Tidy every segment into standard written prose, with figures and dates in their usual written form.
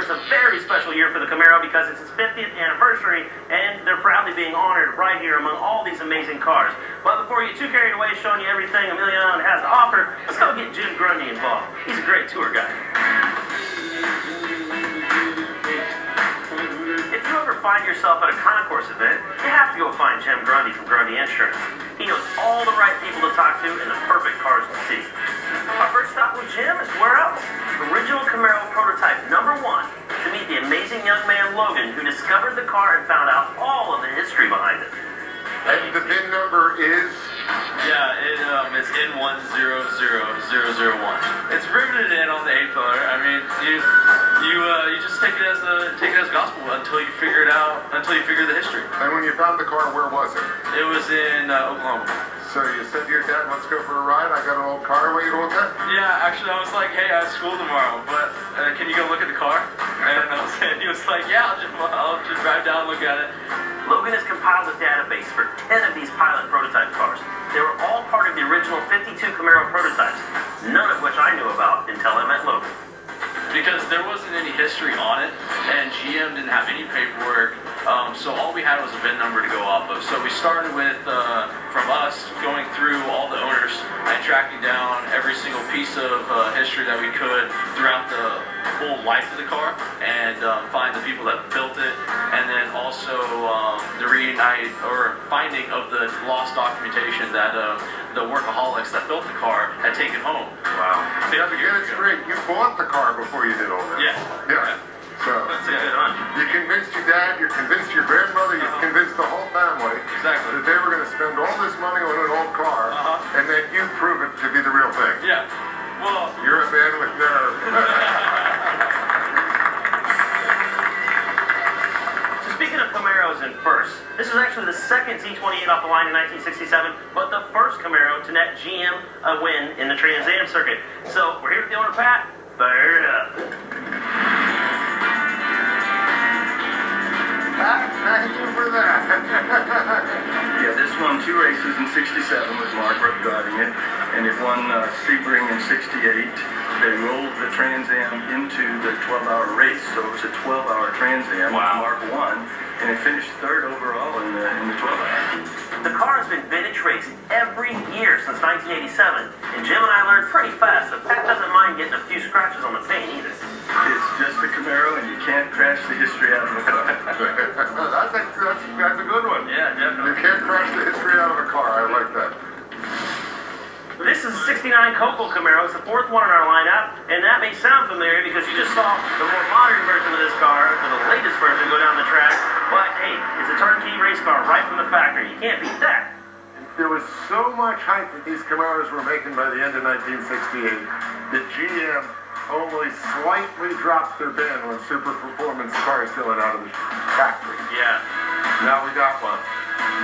is a very special year for the Camaro because it's its 50th anniversary, and they're proudly being honored right here among all these amazing cars. But before you get too carried away showing you everything Amelia Island has to offer, let's go get Jim Grundy involved. He's a great tour guide. If you ever find yourself at a concours event, you have to go find Jim Grundy from Grundy Insurance. He knows all the right people to talk to and the perfect cars to see. Our first stop with Jim is where else? Original Camaro prototype #1 to meet the amazing young man Logan, who discovered the car and found out all of the history behind it. And the VIN number is? Yeah, it's N100001. It's riveted in on the 8-filler. I mean, you just take it as gospel until you figure it out, until you figure the history. And when you found the car, where was it? It was in Oklahoma. So you said to your dad, let's go for a ride, I got an old car, what are you going to look at? Yeah, actually I was like, hey, I have school tomorrow, but can you go look at the car? And he was like, yeah, I'll just drive down and look at it. Logan has compiled a database for 10 of these pilot prototype cars. They were all part of the original 52 Camaro prototypes, none of which I knew about until I met Logan. Because there wasn't any history on it, and GM didn't have any paperwork, so all we had was a VIN number to go off of. So we started with, from us, going through all the owners and tracking down every single piece of history that we could throughout the whole life of the car, and find the people that built it, and then also the reunite or finding of the lost documentation that the workaholics that built the car had taken home. Wow. You have to get it straight. You bought the car before you did all that. Yeah. Yeah. So That's a good one. you convinced your dad, you convinced your grandmother, you convinced the whole family Exactly. that they were going to spend all this money on an old car, and then you prove it to be the real thing. Yeah. Well, You're a man with nerve. So speaking of Camaros in first, this is actually the second Z28 off the line in 1967, but the first Camaro to net GM a win in the Trans Am circuit. So we're here with the owner, Pat. Fire it up. Thank you for that. Yeah, this won 2 races in '67 with Mark Rupp driving it, and it won Sebring in '68. They rolled the Trans Am into the 12-hour race, so it was a 12-hour Trans Am. Wow. Mark won, and it finished third overall in the 12-hour. The car has been vintage raced every year since 1987, and Jim and I learned pretty fast that Pat doesn't mind getting a few scratches on the paint either. It's just a Camaro, and you can't crash the history out of a car. That's a good one. Yeah, definitely. You can't crash the history out of a car. I like that. This is a '69 Coco Camaro. It's the fourth one in our lineup, and that may sound familiar because you just saw the more modern version of this car, or the latest version, go down the track. But hey, it's a turnkey race car right from the factory. You can't beat that. There was so much hype that these Camaros were making by the end of 1968 that GM only slightly dropped their ban on super performance cars going out of the factory. Yeah. Now we got one.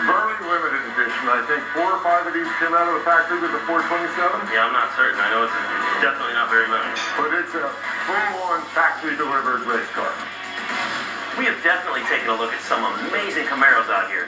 Very limited edition. I think 4 or 5 of these came out of the factory with the 427. Yeah, I'm not certain. I know it's definitely not very many. But it's a full-on factory-delivered race car. We have definitely taken a look at some amazing Camaros out here.